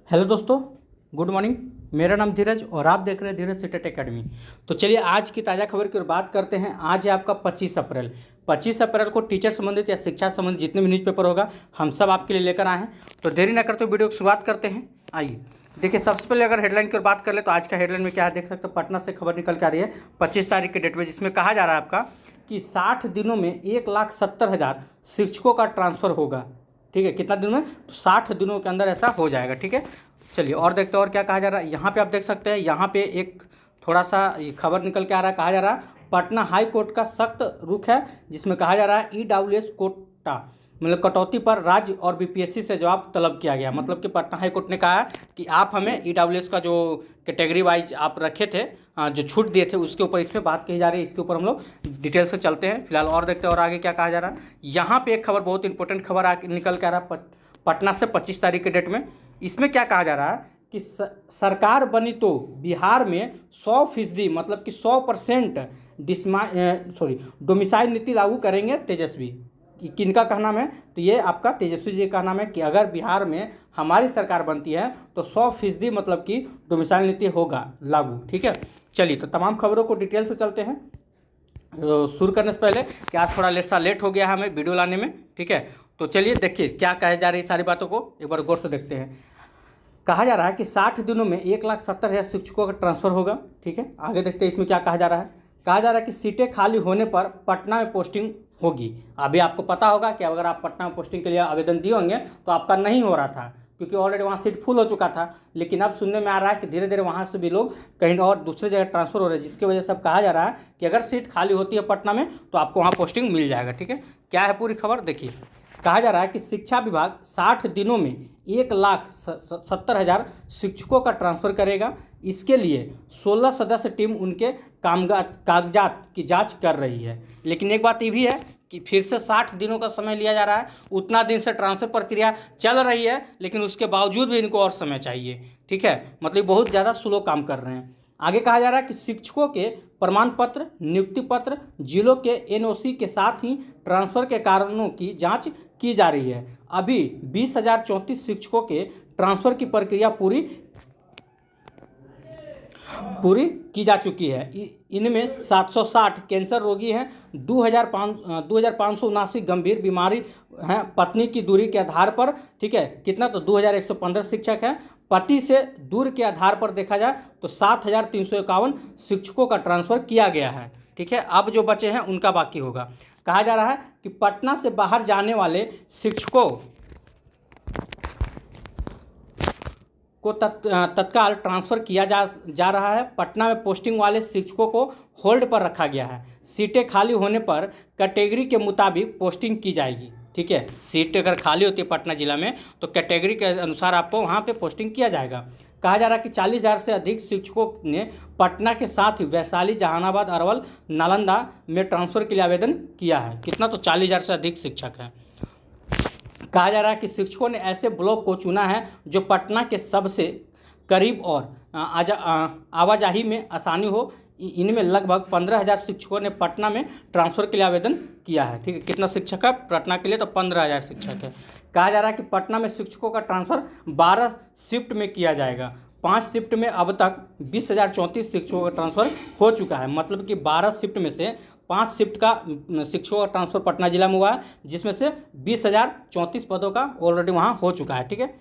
Hello दोस्तों, good morning. मेरा नाम धीरज और आप देख रहे हैं धीरज सीटेट एकेडमी। तो चलिए आज की ताज़ा खबर की ओर बात करते हैं। आज है आपका 25 अप्रैल। 25 अप्रैल को टीचर संबंधित या शिक्षा संबंधित जितने भी न्यूज़पेपर होगा हम सब आपके लिए लेकर आए हैं। तो देरी ना करते हुए वीडियो की शुरुआत करते हैं। आइए देखिए, सबसे पहले अगर हेडलाइन की ओर बात कर ले तो आज का हेडलाइन में क्या है देख सकते हो। पटना से खबर निकल के आ रही है 25 तारीख के डेट में, जिसमें कहा जा रहा है आपका कि 60 दिनों में 1,70,000 शिक्षकों का ट्रांसफ़र होगा। ठीक है, कितना दिन में? तो 60 दिनों के अंदर ऐसा हो जाएगा। ठीक है, चलिए और देखते हैं और क्या कहा जा रहा है। यहाँ पे आप देख सकते हैं, यहाँ पे एक थोड़ा सा खबर निकल के आ रहा है। कहा जा रहा है पटना हाई कोर्ट का सख्त रुख है, जिसमें कहा जा रहा है ईडब्ल्यूएस कोटा मतलब कटौती पर राज्य और बीपीएससी से जवाब तलब किया गया। मतलब कि पटना हाई कोर्ट ने कहा है कि आप हमें ईडब्ल्यूएस का जो कैटेगरी वाइज आप रखे थे, जो छूट दिए थे, उसके ऊपर इस पर बात कही जा रही है। इसके ऊपर हम लोग डिटेल से चलते हैं फिलहाल और देखते हैं और आगे क्या कहा जा रहा है। यहाँ पे एक खबर, बहुत इंपॉर्टेंट खबर निकल के आ रहा है पटना से 25 तारीख के डेट में। इसमें क्या कहा जा रहा है कि सरकार बनी तो बिहार में 100% मतलब कि 100% डोमिसाइल नीति लागू करेंगे तेजस्वी। किनका कहना है? तो ये आपका तेजस्वी जी का नाम है कि अगर बिहार में हमारी सरकार बनती है तो 100% मतलब कि डोमिसाइल नीति होगा लागू। ठीक है, चलिए तो तमाम खबरों को डिटेल से चलते हैं। शुरू करने से पहले कि आज थोड़ा लेट हो गया है हमें वीडियो लाने में। ठीक है, तो चलिए देखिए क्या कहे जा रही है, सारी बातों को एक बार गौर से देखते हैं। कहा जा रहा है कि 60 दिनों में 1,70,000 शिक्षकों का ट्रांसफ़र होगा। ठीक है, आगे देखते हैं इसमें क्या कहा जा रहा है। कहा जा रहा है कि सीटें खाली होने पर पटना में पोस्टिंग होगी। अभी आपको पता होगा कि अगर आप पटना में पोस्टिंग के लिए आवेदन दिए होंगे तो आपका नहीं हो रहा था, क्योंकि ऑलरेडी वहाँ सीट फुल हो चुका था। लेकिन अब सुनने में आ रहा है कि धीरे धीरे वहाँ से भी लोग कहीं और दूसरी जगह ट्रांसफ़र हो रहे हैं, जिसकी वजह से अब कहा जा रहा है कि अगर सीट खाली होती है पटना में तो आपको वहाँ पोस्टिंग मिल जाएगा। ठीक है, क्या है पूरी खबर देखिए। कहा जा रहा है कि शिक्षा विभाग 60 दिनों में 1,70,000 शिक्षकों का ट्रांसफ़र करेगा। इसके लिए 16 सदस्य टीम उनके कागजात की जांच कर रही है। लेकिन एक बात ये भी है कि फिर से 60 दिनों का समय लिया जा रहा है। उतना दिन से ट्रांसफ़र प्रक्रिया चल रही है, लेकिन उसके बावजूद भी इनको और समय चाहिए। ठीक है, मतलब बहुत ज़्यादा स्लो काम कर रहे हैं। आगे कहा जा रहा है कि शिक्षकों के प्रमाण पत्र, नियुक्ति पत्र, जिलों के एनओसी के साथ ही ट्रांसफ़र के कारणों की जांच की जा रही है। अभी 20,034 शिक्षकों के ट्रांसफ़र की प्रक्रिया पूरी की जा चुकी है। इनमें 760 कैंसर रोगी हैं, 2,579 गंभीर बीमारी हैं पत्नी की दूरी के आधार पर। ठीक है, कितना? तो 2,115 शिक्षक हैं। पति से दूर के आधार पर देखा जाए तो 7,351 शिक्षकों का ट्रांसफ़र किया गया है। ठीक है, अब जो बचे हैं उनका बाकी होगा। कहा जा रहा है कि पटना से बाहर जाने वाले शिक्षकों को तत्काल ट्रांसफ़र किया जा रहा है। पटना में पोस्टिंग वाले शिक्षकों को होल्ड पर रखा गया है। सीटें खाली होने पर कैटेगरी के मुताबिक पोस्टिंग की जाएगी। ठीक है, सीट अगर खाली होती है पटना जिला में तो कैटेगरी के अनुसार आपको वहाँ पे पोस्टिंग किया जाएगा। कहा जा रहा है कि 40,000 से अधिक शिक्षकों ने पटना के साथ ही वैशाली, जहानाबाद, अरवल, नालंदा में ट्रांसफ़र के लिए आवेदन किया है। कितना? तो 40,000 से अधिक शिक्षक हैं। कहा जा रहा है कि शिक्षकों ने ऐसे ब्लॉक को चुना है जो पटना के सबसे करीब और आवाजाही में आसानी हो। इनमें लगभग 15,000 शिक्षकों ने पटना में ट्रांसफ़र के लिए आवेदन किया है। ठीक है, कितना शिक्षक है पटना के लिए? तो 15,000 शिक्षक है। कहा जा रहा है कि पटना में शिक्षकों का ट्रांसफ़र 12 शिफ्ट में किया जाएगा। 5 शिफ्ट में अब तक 20,034 शिक्षकों का ट्रांसफ़र हो चुका है। मतलब कि 12 शिफ्ट में से 5 शिफ्ट का शिक्षकों का ट्रांसफ़र पटना जिला में हुआ है, जिसमें से 20,034 पदों का ऑलरेडी वहाँ हो चुका है। ठीक है,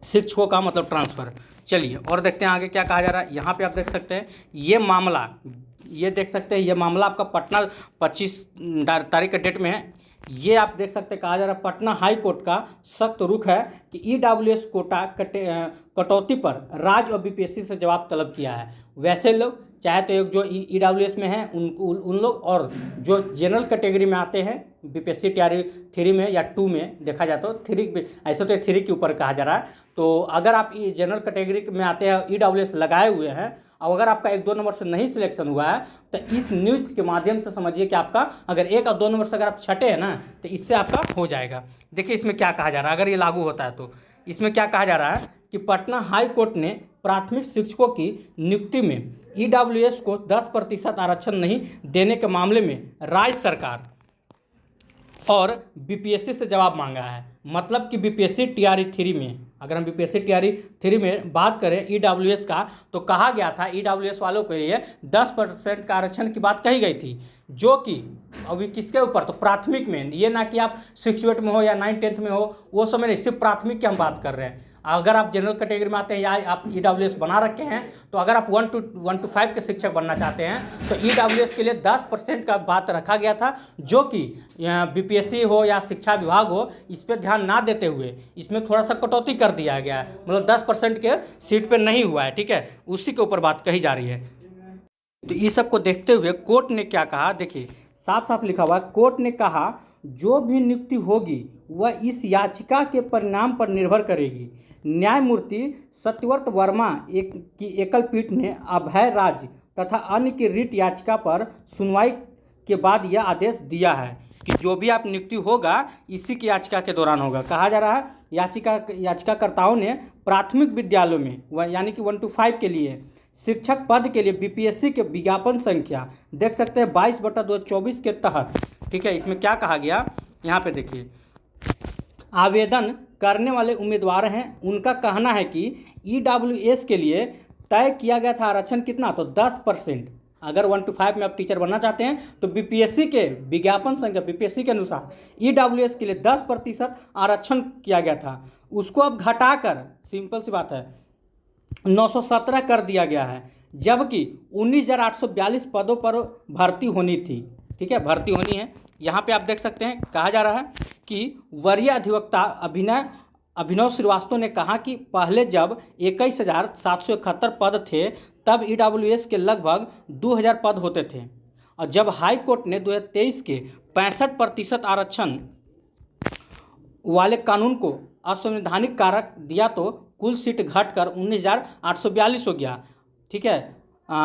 शिक्षकों का मतलब ट्रांसफ़र। चलिए और देखते हैं आगे क्या कहा जा रहा है। यहाँ पे आप देख सकते हैं ये मामला आपका पटना 25 तारीख के डेट में है। ये आप देख सकते हैं, कहा जा रहा है पटना हाई कोर्ट का सख्त रुख है कि ईडब्ल्यूएस कोटा कटौती पर राज्य और बीपीएससी से जवाब तलब किया है। वैसे लोग चाहे तो एक जो ईडब्ल्यूएस में हैं उन लोग, और जो जनरल कैटेगरी में आते हैं बीपीएससी तैयारी 3 में या 2 में देखा जाए तो 3, ऐसे तो 3 के ऊपर कहा जा रहा है। तो अगर आप जनरल कैटेगरी में आते हैं, ईडब्ल्यूएस लगाए हुए हैं, और अगर आपका 1-2 नंबर से नहीं सिलेक्शन हुआ है तो इस न्यूज़ के माध्यम से समझिए कि आपका अगर 1 और 2 नंबर से अगर आप छटे हैं ना तो इससे आपका हो जाएगा। देखिए इसमें क्या कहा जा रहा है, अगर ये लागू होता है तो इसमें क्या कहा जा रहा है कि पटना हाई कोर्ट ने प्राथमिक शिक्षकों की नियुक्ति में ईडब्ल्यूएस को 10% आरक्षण नहीं देने के मामले में राज्य सरकार और बीपीएससी से जवाब मांगा है। मतलब कि बीपीएससी टीआरई 3 में अगर हम बीपीएससी तैयारी 3 में बात करें ईडब्ल्यूएस का, तो कहा गया था ईडब्ल्यूएस वालों के लिए 10% का आरक्षण की बात कही गई थी, जो कि अभी किसके ऊपर, तो प्राथमिक में, ये ना कि आप 6 8 में हो या 9 10 में हो, वो समय नहीं, सिर्फ प्राथमिक की हम बात कर रहे हैं। अगर आप जनरल कैटेगरी में आते हैं या आप ईडब्ल्यूएस बना रखे हैं, तो अगर आप 1 to 5 के शिक्षक बनना चाहते हैं तो ईडब्ल्यूएस के लिए 10% का बात रखा गया था, जो कि बीपीएससी हो या शिक्षा विभाग हो, इस पर ध्यान ना देते हुए इसमें थोड़ा सा कटौती कर दिया गया है, मतलब 10% के सीट पे नहीं हुआ है। ठीक है, उसी के ऊपर बात कही जा रही है। तो इस सब को देखते हुए कोर्ट ने क्या कहा, देखिए साफ साफ लिखा हुआ, कोर्ट ने कहा जो भी नियुक्ति होगी वह इस याचिका के परिणाम पर निर्भर करेगी। न्यायमूर्ति सत्यव्रत वर्मा की एकल पीठ ने अभय राज तथा अन्य की रिट याचिका पर सुनवाई के बाद यह आदेश दिया है कि जो भी आप नियुक्ति होगा इसी की याचिका के दौरान होगा। कहा जा रहा है याचिकाकर्ताओं ने प्राथमिक विद्यालयों में यानी कि 1 to 5 के लिए शिक्षक पद के लिए बीपीएससी के विज्ञापन संख्या देख सकते हैं 22/2024 के तहत। ठीक है, इसमें क्या कहा गया, यहाँ पे देखिए, आवेदन करने वाले उम्मीदवार हैं, उनका कहना है कि ईडब्ल्यूएस के लिए तय किया गया था आरक्षण कितना, तो 10%। अगर 1 to 5 में आप टीचर बनना चाहते हैं तो बीपीएससी के विज्ञापन संख्या, बीपीएससी के अनुसार ईडब्ल्यूएस के लिए 10% आरक्षण किया गया था, उसको अब घटाकर सिंपल सी बात है 917 कर दिया गया है, जबकि 19,842 पदों पर भर्ती होनी थी। ठीक है, भर्ती होनी है। यहाँ पे आप देख सकते हैं, कहा जा रहा है कि वरीय अधिवक्ता अभिनव श्रीवास्तव ने कहा कि पहले जब 21,771 पद थे तब ईडब्ल्यूएस के लगभग 2,000 पद होते थे, और जब हाई कोर्ट ने 2023 के 65% आरक्षण वाले कानून को असंवैधानिक कारक दिया तो कुल सीट घटकर 19,842 हो गया। ठीक है,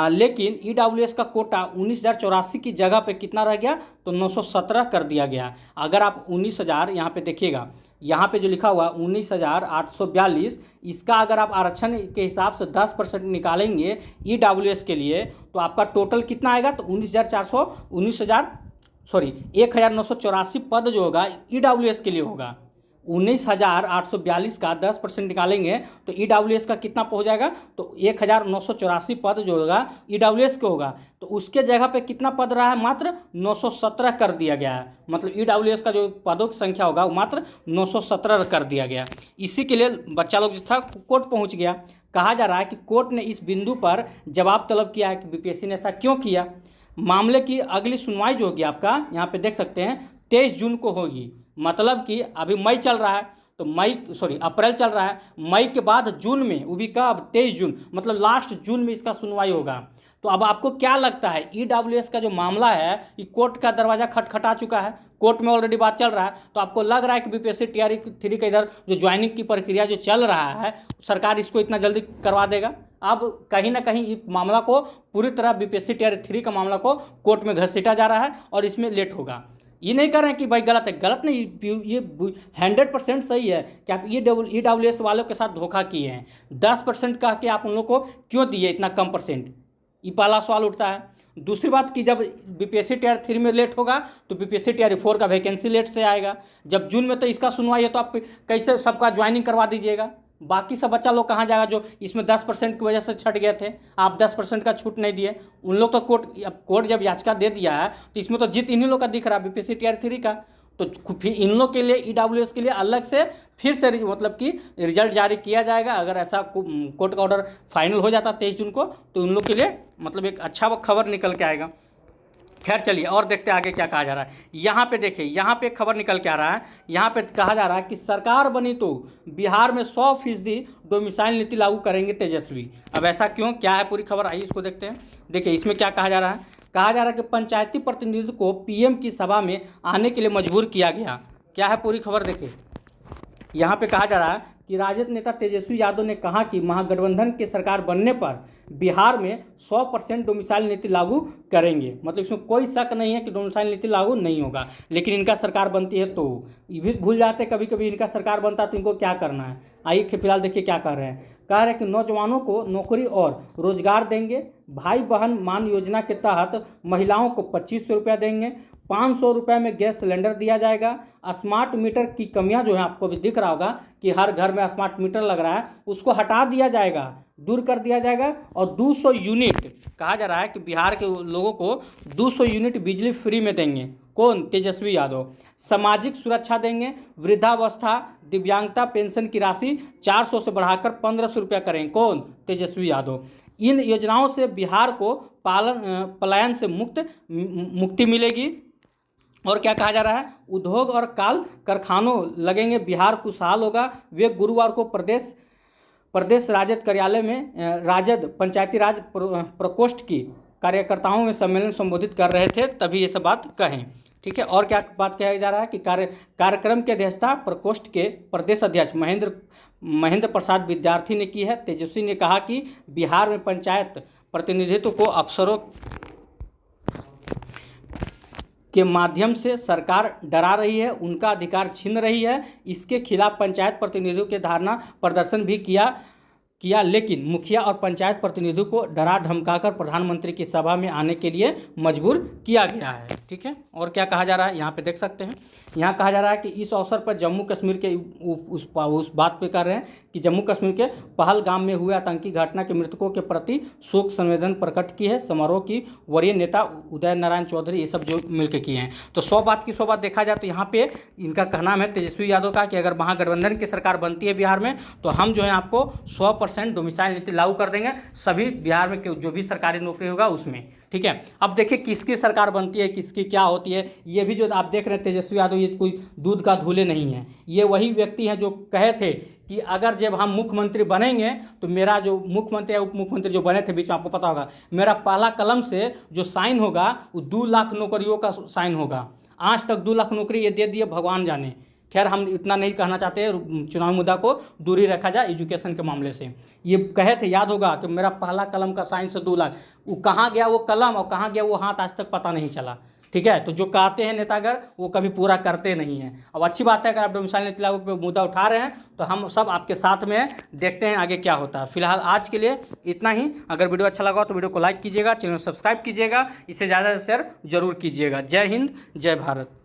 लेकिन ईडब्ल्यूएस का कोटा 19,084 की जगह पे कितना रह गया, तो 917 कर दिया गया। अगर आप 19,000 यहाँ पे देखिएगा, यहाँ पे जो लिखा हुआ 19,842, इसका अगर आप आरक्षण के हिसाब से 10% निकालेंगे ईडब्ल्यूएस के लिए, तो आपका टोटल कितना आएगा, तो 1,984 पद जो होगा ईडब्ल्यूएस के लिए होगा। 19,842 का 10% निकालेंगे तो ईडब्ल्यूएस का कितना पहुंच जाएगा, तो 1,984 पद जो होगा ईडब्ल्यूएस के होगा, तो उसके जगह पे कितना पद रहा है, मात्र 917 कर दिया गया है। मतलब ईडब्ल्यूएस का जो पदों की संख्या होगा वो मात्र 917 कर दिया गया। इसी के लिए बच्चा लोग जो था कोर्ट पहुँच गया। कहा जा रहा है कि कोर्ट ने इस बिंदु पर जवाब तलब किया है कि बीपीएससी ने ऐसा क्यों किया। मामले की अगली सुनवाई जो होगी आपका यहाँ पे देख सकते हैं 23 जून को होगी। मतलब कि अभी मई चल रहा है, तो अप्रैल चल रहा है, मई के बाद जून में, वो भी कब, 23 जून, मतलब लास्ट जून में इसका सुनवाई होगा। तो अब आपको क्या लगता है, ईडब्ल्यूएस का जो मामला है ये कोर्ट का दरवाज़ा खटखटा चुका है, कोर्ट में ऑलरेडी बात चल रहा है, तो आपको लग रहा है कि बीपीएससी तैयारी 3 का इधर जो ज्वाइनिंग की प्रक्रिया जो चल रहा है सरकार इसको इतना जल्दी करवा देगा? अब कहीं ना कहीं इस मामला को पूरी तरह बीपीएससी तैयारी 3 का मामला को कोर्ट में घसीटा जा रहा है और इसमें लेट होगा। ये नहीं कर रहे हैं कि भाई गलत है, गलत नहीं, ये 100% सही है कि आप ईडब्ल्यूएस वालों के साथ धोखा किए हैं। 10% कह के आप उन लोग को क्यों दिए इतना कम परसेंट, ये पहला सवाल उठता है। दूसरी बात कि जब बीपीएससी टीआर 3 में लेट होगा तो बीपीएससी टीआर 4 का वैकेंसी लेट से आएगा। जब जून में तो इसका सुनवाई है तो आप कैसे सबका ज्वाइनिंग करवा दीजिएगा? बाकी सब बच्चा लोग कहाँ जाएगा जो इसमें 10% की वजह से छट गए थे? आप 10% का छूट नहीं दिए, उन लोग तो कोर्ट जब याचिका दे दिया है तो इसमें तो जीत इन्हीं लोग का दिख रहा है, बीपीएससी टीआर 3 का। तो फिर इन लोग के लिए ईडब्ल्यूएस के लिए अलग से फिर से मतलब कि रिजल्ट जारी किया जाएगा। अगर ऐसा कोर्ट का ऑर्डर फाइनल हो जाता 23 जून को तो उन लोग के लिए मतलब एक अच्छा खबर निकल के आएगा। खैर चलिए और देखते हैं आगे क्या कहा जा रहा है। यहाँ पे देखिए, यहाँ पे खबर निकल के आ रहा है, यहाँ पे कहा जा रहा है कि सरकार बनी तो बिहार में 100% डोमिसाइल नीति लागू करेंगे तेजस्वी। अब ऐसा क्यों, क्या है पूरी खबर, आइए इसको देखते हैं। देखिए इसमें क्या कहा जा रहा है, कहा जा रहा है कि पंचायती प्रतिनिधित्व को पीएम की सभा में आने के लिए मजबूर किया गया। क्या है पूरी खबर देखिए, यहाँ पे कहा जा रहा है कि राजद नेता तेजस्वी यादव ने कहा कि महागठबंधन की सरकार बनने पर बिहार में 100% डोमिसाइल नीति लागू करेंगे। मतलब इसमें कोई शक नहीं है कि डोमिसाइल नीति लागू नहीं होगा, लेकिन इनका सरकार बनती है तो ये भी भूल जाते कभी कभी इनका सरकार बनता है तो इनको क्या करना है। आइए फिलहाल देखिए क्या कह रहे हैं, कह रहे हैं कि नौजवानों को नौकरी और रोजगार देंगे, भाई बहन मान योजना के तहत महिलाओं को 2500 रुपया देंगे, 500 रुपये में गैस सिलेंडर दिया जाएगा। स्मार्ट मीटर की कमियां जो है, आपको भी दिख रहा होगा कि हर घर में स्मार्ट मीटर लग रहा है, उसको हटा दिया जाएगा, दूर कर दिया जाएगा। और 200 यूनिट कहा जा रहा है कि बिहार के लोगों को 200 यूनिट बिजली फ्री में देंगे। कौन? तेजस्वी यादव। सामाजिक सुरक्षा देंगे। वृद्धावस्था दिव्यांगता पेंशन की राशि 400 से बढ़ाकर 1500 रुपया करें। कौन? तेजस्वी यादव। इन योजनाओं से बिहार को पलायन से मुक्ति मिलेगी। और क्या कहा जा रहा है? उद्योग और काल कारखानों लगेंगे, बिहार खुशहाल होगा। वे गुरुवार को प्रदेश राजद कार्यालय में राजद पंचायती राज प्रकोष्ठ की कार्यकर्ताओं में सम्मेलन संबोधित कर रहे थे, तभी ये सब बात कहें। ठीक है। और क्या बात कहा जा रहा है कि कार्यक्रम की अध्यक्षता प्रकोष्ठ के प्रदेश अध्यक्ष महेंद्र प्रसाद विद्यार्थी ने की है। तेजस्वी ने कहा कि बिहार में पंचायत प्रतिनिधित्व को अफसरों के माध्यम से सरकार डरा रही है, उनका अधिकार छीन रही है। इसके खिलाफ पंचायत प्रतिनिधियों के धरना प्रदर्शन भी किया, लेकिन मुखिया और पंचायत प्रतिनिधियों को डरा धमकाकर प्रधानमंत्री की सभा में आने के लिए मजबूर किया गया है। ठीक है। और क्या कहा जा रहा है यहाँ पे देख सकते हैं। यहाँ कहा जा रहा है कि इस अवसर पर जम्मू कश्मीर के उस बात पे कर रहे हैं कि जम्मू कश्मीर के पहलगाम में हुए आतंकी घटना के मृतकों के प्रति शोक संवेदना प्रकट की है। समारोह की वरीय नेता उदय नारायण चौधरी ये सब जो मिलकर किए हैं। तो 100 बात की 100 बात देखा जाए तो यहाँ पे इनका कहना है तेजस्वी यादव का कि अगर महागठबंधन की सरकार बनती है बिहार में तो हम जो है आपको 100% डोमिसाइल नीति लागू कर देंगे सभी बिहार में जो भी सरकारी नौकरी होगा उसमें। ठीक है। अब देखिए किसकी सरकार बनती है, किसकी क्या होती है। ये भी जो आप देख रहे हैं तेजस्वी यादव, ये कोई दूध का धूले नहीं है। ये वही व्यक्ति हैं जो कहे थे कि अगर जब हम मुख्यमंत्री बनेंगे तो मेरा जो मुख्यमंत्री या उप मुख्यमंत्री जो बने थे बीच में, आपको पता होगा, मेरा पहला कलम से जो साइन होगा वो 2 लाख नौकरियों का साइन होगा। आज तक 2 लाख नौकरी ये दे दिए भगवान जाने। खैर हम इतना नहीं कहना चाहते, चुनावी मुद्दा को दूरी रखा जाए एजुकेशन के मामले से। ये कहे थे, याद होगा कि मेरा पहला कलम का साइन से 2 लाख, वो कहाँ गया वो कलम और कहाँ गया वो हाथ, आज तक पता नहीं चला। ठीक है। तो जो कहते हैं नेतागर वो कभी पूरा करते नहीं हैं। अब अच्छी बात है अगर आप डोमिसाइल नीति लागू पे मुद्दा उठा रहे हैं तो हम सब आपके साथ में हैं, देखते हैं आगे क्या होता है। फिलहाल आज के लिए इतना ही। अगर वीडियो अच्छा लगा तो वीडियो को लाइक कीजिएगा, चैनल सब्सक्राइब कीजिएगा, इसे ज़्यादा से शेयर जरूर कीजिएगा। जय हिंद, जय भारत।